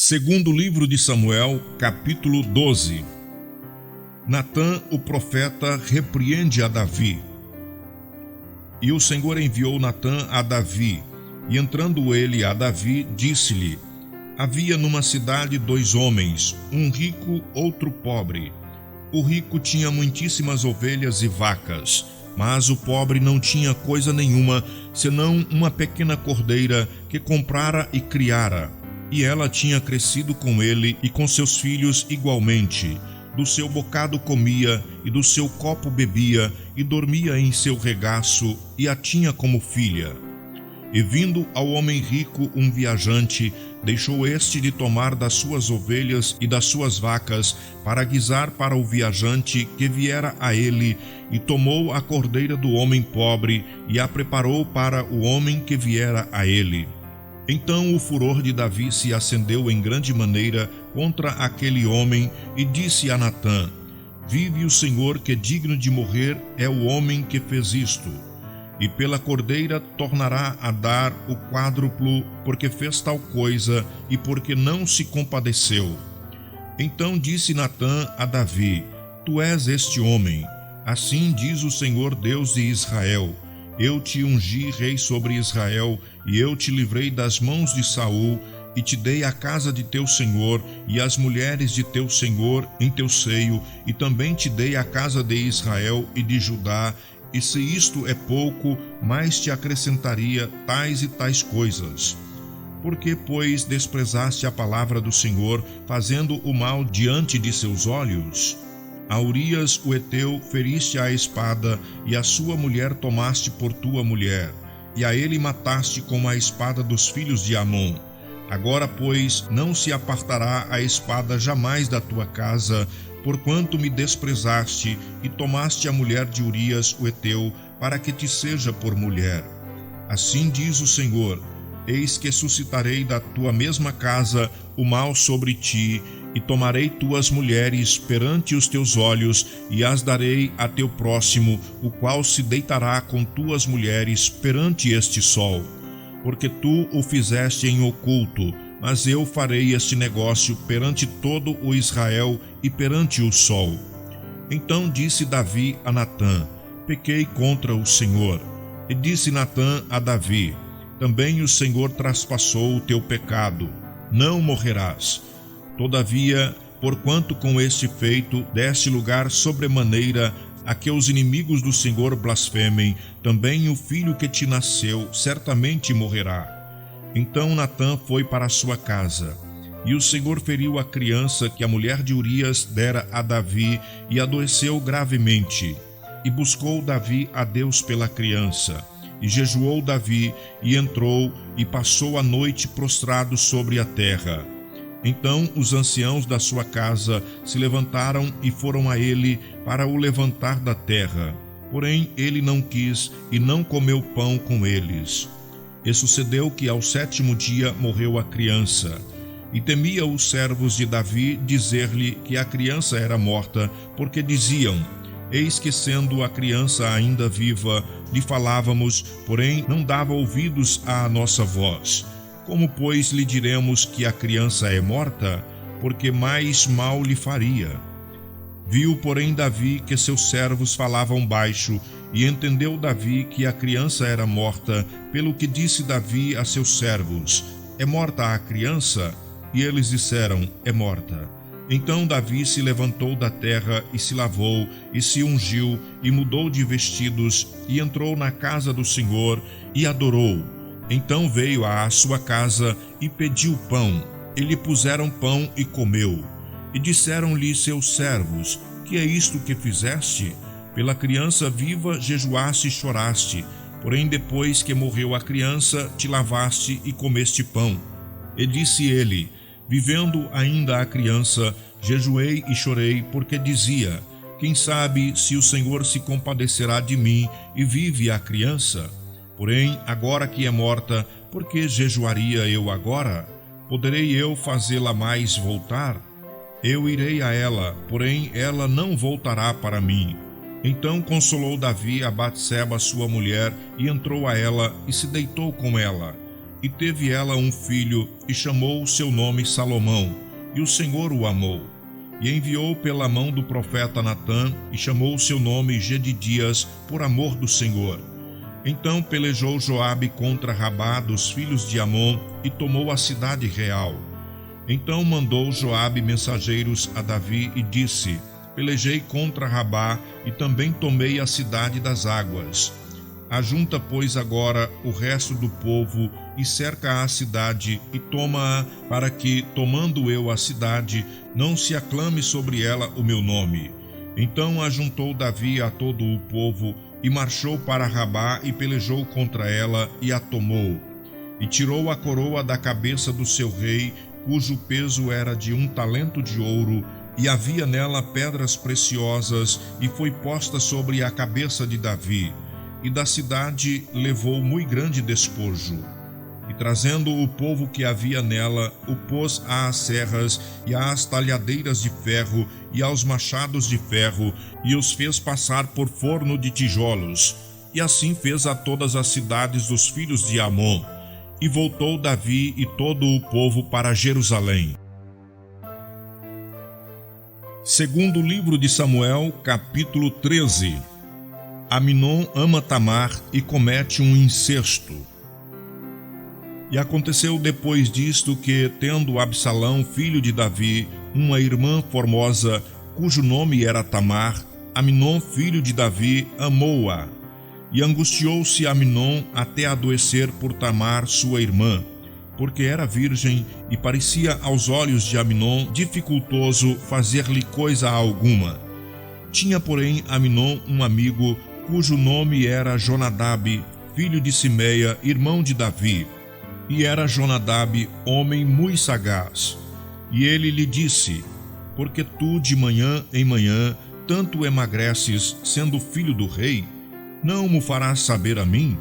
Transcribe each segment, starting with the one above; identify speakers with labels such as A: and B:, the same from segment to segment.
A: Segundo livro de Samuel, capítulo 12. Natã, o profeta, repreende a Davi. E o Senhor enviou Natã a Davi, e entrando ele a Davi, disse-lhe: havia numa cidade 2 homens, um rico, outro pobre. O rico tinha muitíssimas ovelhas e vacas, mas o pobre não tinha coisa nenhuma, senão uma pequena cordeira que comprara e criara. E ela tinha crescido com ele e com seus filhos igualmente. Do seu bocado comia, e do seu copo bebia, e dormia em seu regaço, e a tinha como filha. E vindo ao homem rico um viajante, deixou este de tomar das suas ovelhas e das suas vacas, para guisar para o viajante que viera a ele, e tomou a cordeira do homem pobre, e a preparou para o homem que viera a ele. Então o furor de Davi se acendeu em grande maneira contra aquele homem, e disse a Natã: vive o Senhor, que digno de morrer é o homem que fez isto. E pela cordeira tornará a dar o quádruplo, porque fez tal coisa e porque não se compadeceu. Então disse Natã a Davi: tu és este homem. Assim diz o Senhor Deus de Israel: eu te ungi rei sobre Israel, e eu te livrei das mãos de Saul, e te dei a casa de teu senhor, e as mulheres de teu senhor em teu seio, e também te dei a casa de Israel e de Judá, e se isto é pouco, mais te acrescentaria tais e tais coisas. Por que, pois, desprezaste a palavra do Senhor, fazendo o mal diante de seus olhos? A Urias o Heteu feriste à espada, e a sua mulher tomaste por tua mulher, e a ele mataste com a espada dos filhos de Amon. Agora, pois, não se apartará a espada jamais da tua casa, porquanto me desprezaste, e tomaste a mulher de Urias o Heteu, para que te seja por mulher. Assim diz o Senhor: eis que suscitarei da tua mesma casa o mal sobre ti, e tomarei tuas mulheres perante os teus olhos, e as darei a teu próximo, o qual se deitará com tuas mulheres perante este sol. Porque tu o fizeste em oculto, mas eu farei este negócio perante todo o Israel e perante o sol. Então disse Davi a Natã: pequei contra o Senhor. E disse Natã a Davi: também o Senhor traspassou o teu pecado, não morrerás. Todavia, porquanto com este feito deste lugar sobremaneira a que os inimigos do Senhor blasfemem, também o filho que te nasceu certamente morrerá. Então Natã foi para a sua casa. E o Senhor feriu a criança que a mulher de Urias dera a Davi, e adoeceu gravemente. E buscou Davi a Deus pela criança. E jejuou Davi, e entrou, e passou a noite prostrado sobre a terra. Então os anciãos da sua casa se levantaram e foram a ele para o levantar da terra. Porém ele não quis, e não comeu pão com eles. E sucedeu que ao 7º dia morreu a criança. E temia os servos de Davi dizer-lhe que a criança era morta, porque diziam: eis que, sendo a criança ainda viva, lhe falávamos, porém não dava ouvidos à nossa voz. Como, pois, lhe diremos que a criança é morta? Porque mais mal lhe faria. Viu, porém, Davi que seus servos falavam baixo, e entendeu Davi que a criança era morta, pelo que disse Davi a seus servos: é morta a criança? E eles disseram: é morta. Então Davi se levantou da terra, e se lavou, e se ungiu, e mudou de vestidos, e entrou na casa do Senhor, e adorou. Então veio à sua casa, e pediu pão. E lhe puseram pão, e comeu. E disseram-lhe seus servos: que é isto que fizeste? Pela criança viva jejuaste e choraste, porém depois que morreu a criança, te lavaste e comeste pão. E disse ele: vivendo ainda a criança, jejuei e chorei, porque dizia: quem sabe se o Senhor se compadecerá de mim, e vive a criança? Porém, agora que é morta, por que jejuaria eu agora? Poderei eu fazê-la mais voltar? Eu irei a ela, porém ela não voltará para mim. Então consolou Davi a Batseba, sua mulher, e entrou a ela, e se deitou com ela. E teve ela um filho, e chamou o seu nome Salomão, e o Senhor o amou. E enviou pela mão do profeta Natã, e chamou o seu nome Jedidias, por amor do Senhor. Então pelejou Joabe contra Rabá dos filhos de Amon, e tomou a cidade real. Então mandou Joabe mensageiros a Davi, e disse: Pelejei contra Rabá, e também tomei a cidade das águas. Ajunta, pois, agora o resto do povo, e cerca a cidade, e toma-a, para que, tomando eu a cidade, não se aclame sobre ela o meu nome. Então ajuntou Davi a todo o povo, e marchou para Rabá, e pelejou contra ela, e a tomou. E tirou a coroa da cabeça do seu rei, cujo peso era de 1 talento de ouro, e havia nela pedras preciosas, e foi posta sobre a cabeça de Davi. E da cidade levou muito grande despojo. E trazendo o povo que havia nela, o pôs às serras e às talhadeiras de ferro e aos machados de ferro, e os fez passar por forno de tijolos. E assim fez a todas as cidades dos filhos de Amon. E voltou Davi e todo o povo para Jerusalém. Segundo livro de Samuel, capítulo 13. Aminon ama Tamar e comete um incesto. E aconteceu depois disto que, tendo Absalão, filho de Davi, uma irmã formosa, cujo nome era Tamar, Aminon, filho de Davi, amou-a. E angustiou-se Aminon até adoecer por Tamar, sua irmã, porque era virgem, e parecia aos olhos de Aminon dificultoso fazer-lhe coisa alguma. Tinha, porém, Aminon um amigo, cujo nome era Jonadab, filho de Simeia, irmão de Davi. E era Jonadab homem muito sagaz. E ele lhe disse: Porque tu de manhã em manhã tanto emagreces, sendo filho do rei, não mo farás saber a mim?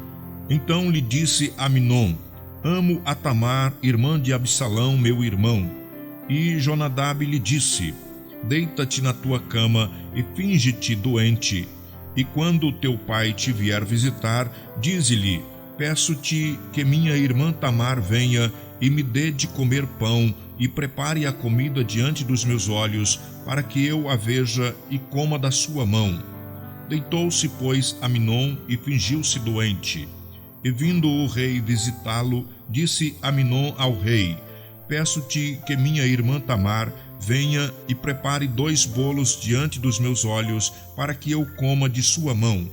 A: Então lhe disse Aminon: Amo a Tamar, irmã de Absalão, meu irmão. E Jonadab lhe disse: Deita-te na tua cama e finge-te doente. E quando teu pai te vier visitar, dize-lhe: Peço-te que minha irmã Tamar venha e me dê de comer pão, e prepare a comida diante dos meus olhos, para que eu a veja e coma da sua mão. Deitou-se, pois, Aminon e fingiu-se doente. E vindo o rei visitá-lo, disse Aminon ao rei: Peço-te que minha irmã Tamar venha e prepare 2 bolos diante dos meus olhos, para que eu coma de sua mão.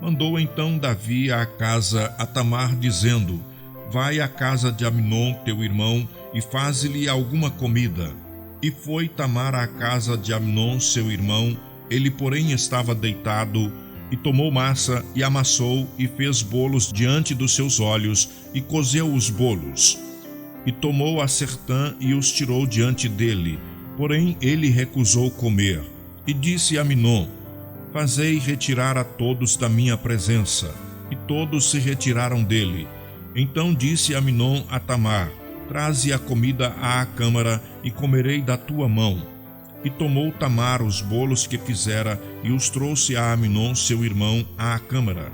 A: Mandou então Davi à casa a Tamar, dizendo: Vai à casa de Aminon, teu irmão, e faze-lhe alguma comida. E foi Tamar à casa de Aminon, seu irmão, ele porém estava deitado, e tomou massa, e amassou, e fez bolos diante dos seus olhos, e cozeu os bolos. E tomou a sertã, e os tirou diante dele, porém ele recusou comer. E disse a Aminon: Fazei retirar a todos da minha presença. E todos se retiraram dele. Então disse Aminon a Tamar: Traze a comida à câmara, e comerei da tua mão. E tomou Tamar os bolos que fizera, e os trouxe a Aminon, seu irmão, à câmara.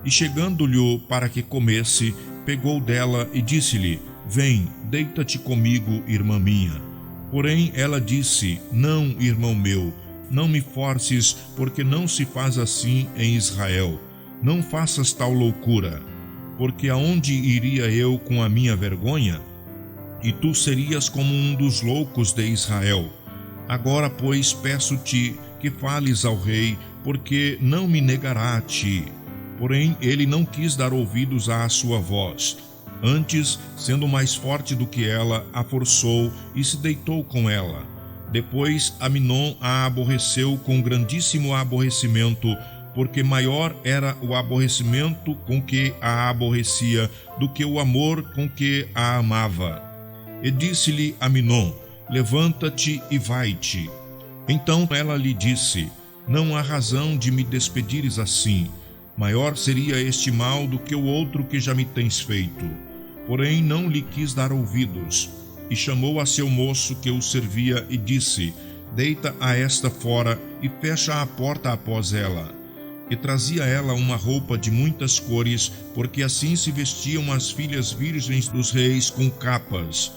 A: E chegando-lhe para que comesse, pegou dela e disse-lhe: Vem, deita-te comigo, irmã minha. Porém ela disse: Não, irmão meu, não me forces, porque não se faz assim em Israel. Não faças tal loucura, porque aonde iria eu com a minha vergonha? E tu serias como um dos loucos de Israel. Agora, pois, peço-te que fales ao rei, porque não me negará a ti. Porém, ele não quis dar ouvidos à sua voz. Antes, sendo mais forte do que ela, a forçou e se deitou com ela. Depois, Aminon a aborreceu com grandíssimo aborrecimento, porque maior era o aborrecimento com que a aborrecia do que o amor com que a amava. E disse-lhe Aminon: Levanta-te e vai-te. Então ela lhe disse: Não há razão de me despedires assim. Maior seria este mal do que o outro que já me tens feito. Porém não lhe quis dar ouvidos. E chamou a seu moço que o servia e disse: Deita a esta fora e fecha a porta após ela. e trazia ela uma roupa de muitas cores, porque assim se vestiam as filhas virgens dos reis com capas.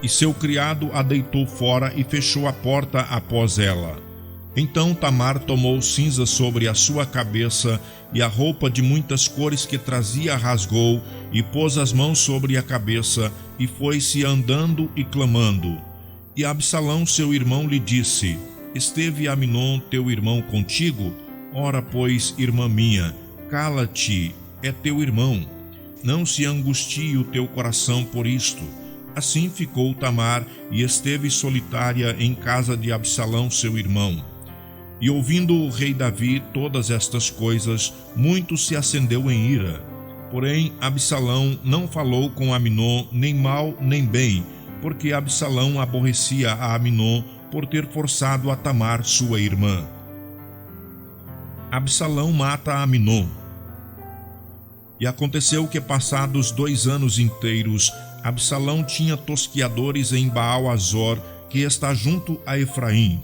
A: E seu criado a deitou fora e fechou a porta após ela. Então Tamar tomou cinza sobre a sua cabeça, e a roupa de muitas cores que trazia rasgou, e pôs as mãos sobre a cabeça, e foi-se andando e clamando. E Absalão seu irmão lhe disse: Esteve Amnon teu irmão contigo? Ora, pois, irmã minha, cala-te, é teu irmão. Não se angustie o teu coração por isto. Assim ficou Tamar e esteve solitária em casa de Absalão seu irmão. E ouvindo o rei Davi todas estas coisas, muito se acendeu em ira. Porém, Absalão não falou com Amnon nem mal nem bem, porque Absalão aborrecia a Amnon por ter forçado a Tamar sua irmã. Absalão mata Amnon. E aconteceu que, passados 2 anos inteiros, Absalão tinha tosquiadores em Baal-Azor, que está junto a Efraim.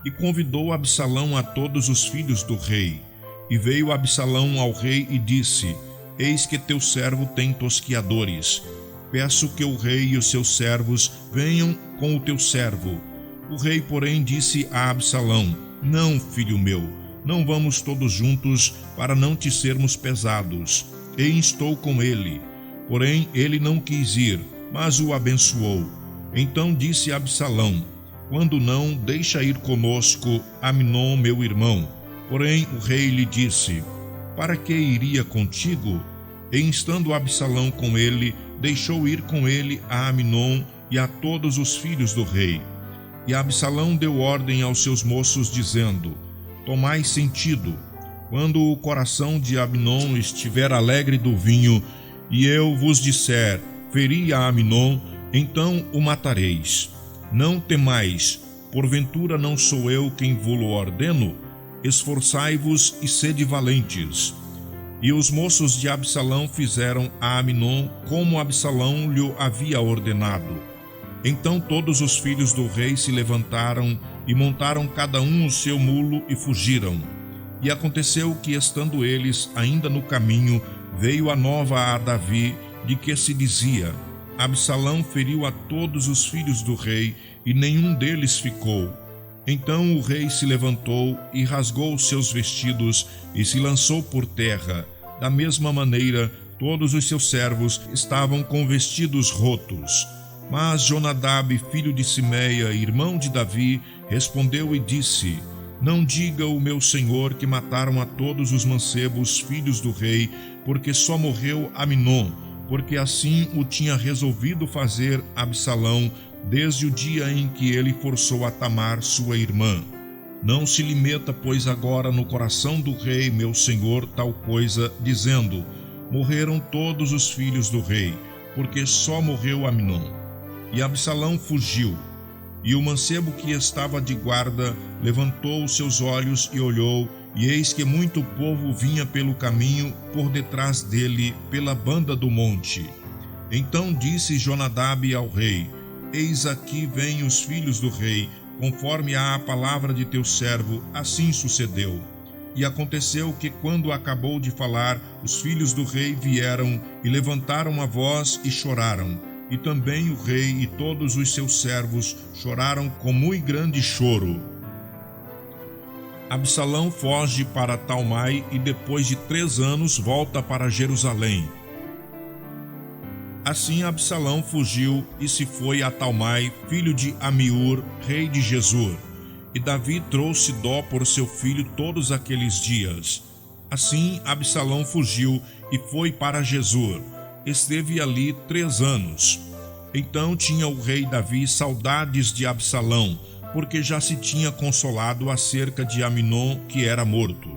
A: E convidou Absalão a todos os filhos do rei. E veio Absalão ao rei e disse: Eis que teu servo tem tosquiadores. Peço que o rei e os seus servos venham com o teu servo. O rei, porém, disse a Absalão: Não, filho meu, não vamos todos juntos, para não te sermos pesados. E instou com ele. Porém, ele não quis ir, mas o abençoou. Então disse Absalão: Quando não, deixa ir conosco Amnon, meu irmão. Porém, o rei lhe disse: Para que iria contigo? E instando Absalão com ele, deixou ir com ele a Amnon e a todos os filhos do rei. E Absalão deu ordem aos seus moços, dizendo: Tomai sentido. Quando o coração de Amnon estiver alegre do vinho, e eu vos disser: Feri a Amnon, então o matareis. Não temais, porventura não sou eu quem vo-lo ordeno? Esforçai-vos e sede valentes. E os moços de Absalão fizeram a Amnon como Absalão lhe havia ordenado. Então todos os filhos do rei se levantaram e montaram cada um o seu mulo e fugiram. E aconteceu que, estando eles ainda no caminho, veio a nova a Davi, de que se dizia: Absalão feriu a todos os filhos do rei, e nenhum deles ficou. Então o rei se levantou e rasgou os seus vestidos e se lançou por terra. Da mesma maneira, todos os seus servos estavam com vestidos rotos. Mas Jonadab, filho de Simeia, irmão de Davi, respondeu e disse: Não diga o meu senhor que mataram a todos os mancebos, filhos do rei, porque só morreu Amnon, porque assim o tinha resolvido fazer Absalão, desde o dia em que ele forçou a Tamar, sua irmã. Não se lhe meta, pois, agora no coração do rei, meu senhor, tal coisa, dizendo: Morreram todos os filhos do rei, porque só morreu Amnon. E Absalão fugiu. E o mancebo que estava de guarda levantou os seus olhos e olhou, e eis que muito povo vinha pelo caminho por detrás dele, pela banda do monte. Então disse Jonadab ao rei: Eis aqui vêm os filhos do rei, conforme a palavra de teu servo. Assim sucedeu. E aconteceu que, quando acabou de falar, os filhos do rei vieram e levantaram a voz e choraram. E também o rei e todos os seus servos choraram com muito grande choro. Absalão foge para Talmai e depois de 3 anos volta para Jerusalém. Assim Absalão fugiu e se foi a Talmai, filho de Amiur, rei de Gesur. E Davi trouxe Dó por seu filho todos aqueles dias. Assim Absalão fugiu e foi para Gesur. Esteve ali 3 anos. Então tinha o rei Davi saudades de Absalão, porque já se tinha consolado acerca de Amnon, que era morto.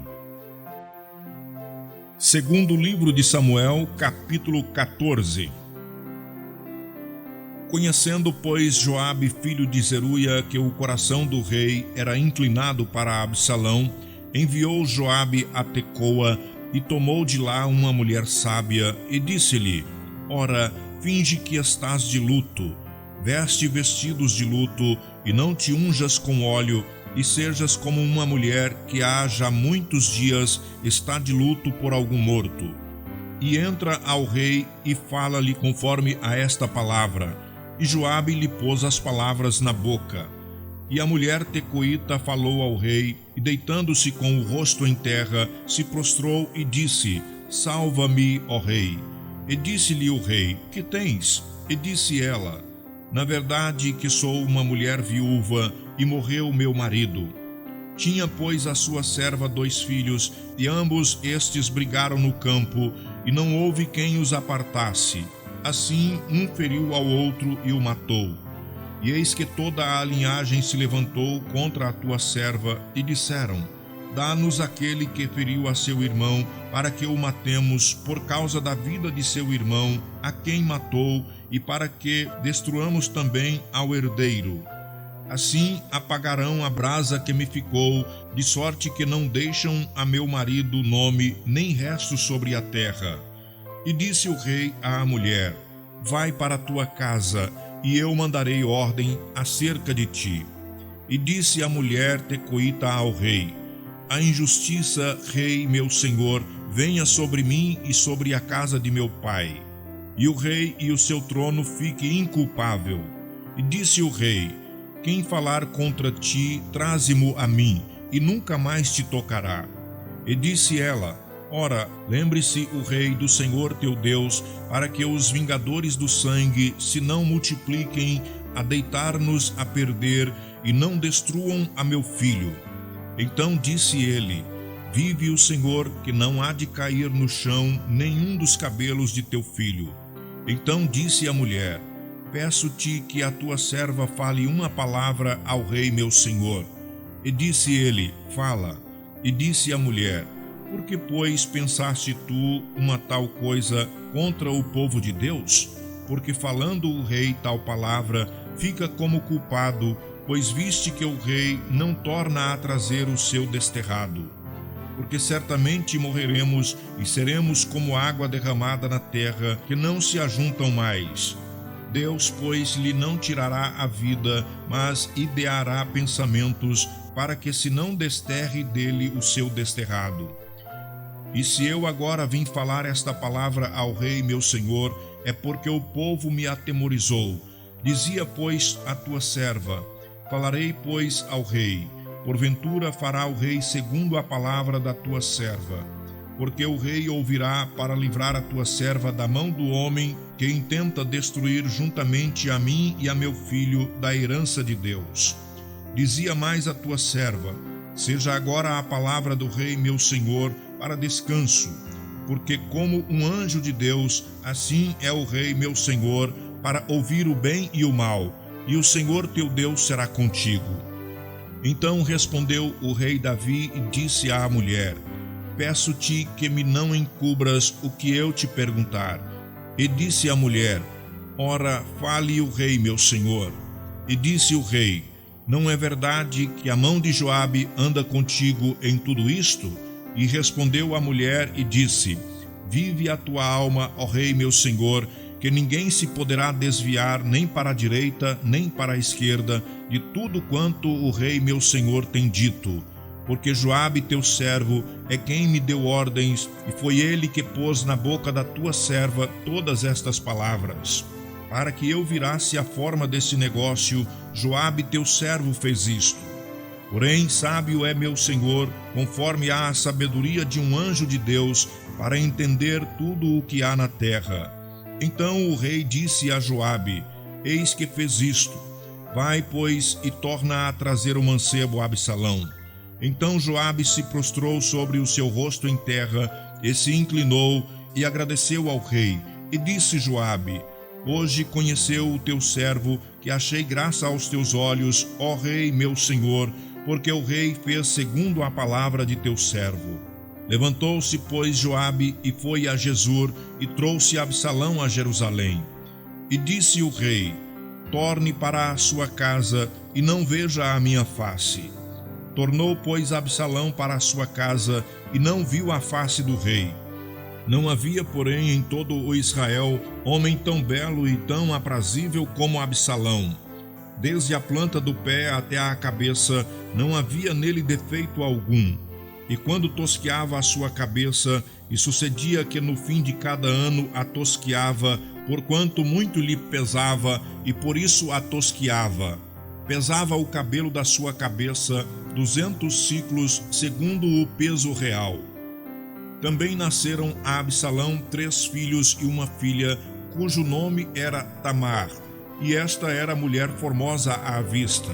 A: Segundo livro de Samuel, capítulo 14. Conhecendo, pois, Joabe, filho de Zeruia, que o coração do rei era inclinado para Absalão, enviou Joabe a Tecoa e tomou de lá uma mulher sábia e disse-lhe: Ora, finge que estás de luto, veste vestidos de luto e não te unjas com óleo, e sejas como uma mulher que há já muitos dias está de luto por algum morto. E entra ao rei e fala-lhe conforme a esta palavra. E Joabe lhe pôs as palavras na boca. E a mulher tecoíta falou ao rei, e deitando-se com o rosto em terra, se prostrou e disse: Salva-me, ó rei. E disse-lhe o rei: Que tens? E disse ela: Na verdade que sou uma mulher viúva, e morreu meu marido. Tinha, pois, a sua serva 2 filhos, e ambos estes brigaram no campo, e não houve quem os apartasse. Assim, um feriu ao outro e o matou. E eis que toda a linhagem se levantou contra a tua serva, e disseram: Dá-nos aquele que feriu a seu irmão, para que o matemos por causa da vida de seu irmão, a quem matou, e para que destruamos também ao herdeiro. Assim apagarão a brasa que me ficou, de sorte que não deixam a meu marido nome, nem resto sobre a terra. E disse o rei à mulher: Vai para a tua casa, e eu mandarei ordem acerca de ti. E disse a mulher tecoíta ao rei: A injustiça, rei meu senhor, venha sobre mim e sobre a casa de meu pai. E o rei e o seu trono fique inculpável. E disse o rei: Quem falar contra ti, traze-mo a mim, e nunca mais te tocará. E disse ela: Ora, lembre-se o rei do Senhor teu Deus, para que os vingadores do sangue se não multipliquem a deitar-nos a perder, e não destruam a meu filho. Então disse ele: Vive o Senhor, que não há de cair no chão nenhum dos cabelos de teu filho. Então disse a mulher: Peço-te que a tua serva fale uma palavra ao rei meu senhor. E disse ele: Fala. E disse a mulher: Por que, pois, pensaste tu uma tal coisa contra o povo de Deus? Porque falando o rei tal palavra, fica como culpado, pois viste que o rei não torna a trazer o seu desterrado. Porque certamente morreremos e seremos como água derramada na terra, que não se ajuntam mais. Deus, pois, lhe não tirará a vida, mas ideará pensamentos, para que se não desterre dele o seu desterrado. E se eu agora vim falar esta palavra ao rei meu senhor, é porque o povo me atemorizou. Dizia, pois, a tua serva: Falarei, pois, ao rei. Porventura fará o rei segundo a palavra da tua serva. Porque o rei ouvirá para livrar a tua serva da mão do homem que intenta destruir juntamente a mim e a meu filho da herança de Deus. Dizia mais a tua serva: Seja agora a palavra do rei meu senhor para descanso, porque como um anjo de Deus, assim é o rei meu senhor, para ouvir o bem e o mal, e o Senhor teu Deus será contigo. Então respondeu o rei Davi e disse à mulher: Peço-te que me não encubras o que eu te perguntar. E disse a mulher: Ora, fale o rei meu senhor. E disse o rei: Não é verdade que a mão de Joabe anda contigo em tudo isto? E respondeu a mulher e disse: Vive a tua alma, ó rei meu senhor, que ninguém se poderá desviar nem para a direita nem para a esquerda de tudo quanto o rei meu senhor tem dito. Porque Joabe teu servo é quem me deu ordens, e foi ele que pôs na boca da tua serva todas estas palavras. Para que eu virasse a forma desse negócio, Joabe teu servo fez isto. Porém, sábio é meu senhor, conforme há a sabedoria de um anjo de Deus, para entender tudo o que há na terra. Então o rei disse a Joabe: Eis que fez isto. Vai, pois, e torna a trazer o mancebo Absalão. Então Joabe se prostrou sobre o seu rosto em terra, e se inclinou, e agradeceu ao rei. E disse Joabe: Hoje conheceu o teu servo, que achei graça aos teus olhos, ó rei meu senhor, porque o rei fez segundo a palavra de teu servo. Levantou-se, pois, Joabe, e foi a Jesur, e trouxe Absalão a Jerusalém. E disse o rei: Torne para a sua casa, e não veja a minha face. Tornou, pois, Absalão para a sua casa, e não viu a face do rei. Não havia, porém, em todo o Israel homem tão belo e tão aprazível como Absalão. desde a planta do pé até a cabeça, não havia nele defeito algum. E quando tosqueava a sua cabeça, e sucedia que no fim de cada ano a tosqueava, porquanto muito lhe pesava, e por isso a tosqueava. Pesava o cabelo da sua cabeça 200 siclos, segundo o peso real. Também nasceram a Absalão 3 filhos e uma filha, cujo nome era Tamar, e esta era mulher formosa à vista.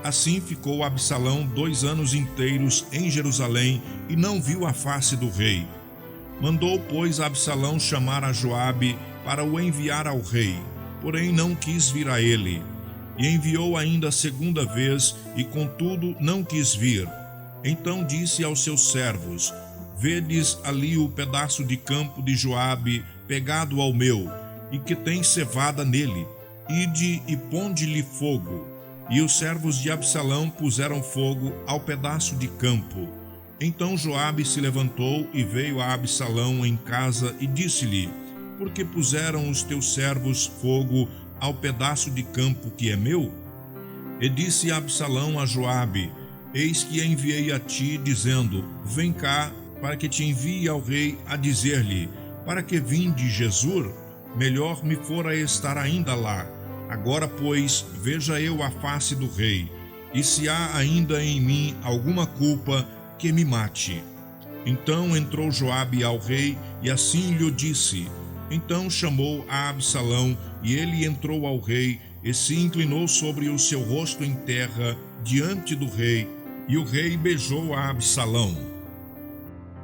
A: Assim ficou Absalão 2 anos inteiros em Jerusalém, e não viu a face do rei. Mandou, pois, Absalão chamar a Joabe para o enviar ao rei, porém não quis vir a ele. E enviou ainda a segunda vez, e contudo não quis vir. Então disse aos seus servos: Vedes ali o pedaço de campo de Joabe pegado ao meu, e que tem cevada nele. Ide e ponde-lhe fogo. E os servos de Absalão puseram fogo ao pedaço de campo. Então Joabe se levantou e veio a Absalão em casa e disse-lhe: Por que puseram os teus servos fogo ao pedaço de campo que é meu? E disse Absalão a Joabe: Eis que enviei a ti, dizendo: Vem cá, para que te envie ao rei a dizer-lhe: Para que vim de Jesur? Melhor me fora estar ainda lá. Agora, pois, veja eu a face do rei, e se há ainda em mim alguma culpa, que me mate. Então entrou Joabe ao rei, e assim lhe disse. Então chamou a Absalão, e ele entrou ao rei, e se inclinou sobre o seu rosto em terra, diante do rei, e o rei beijou a Absalão.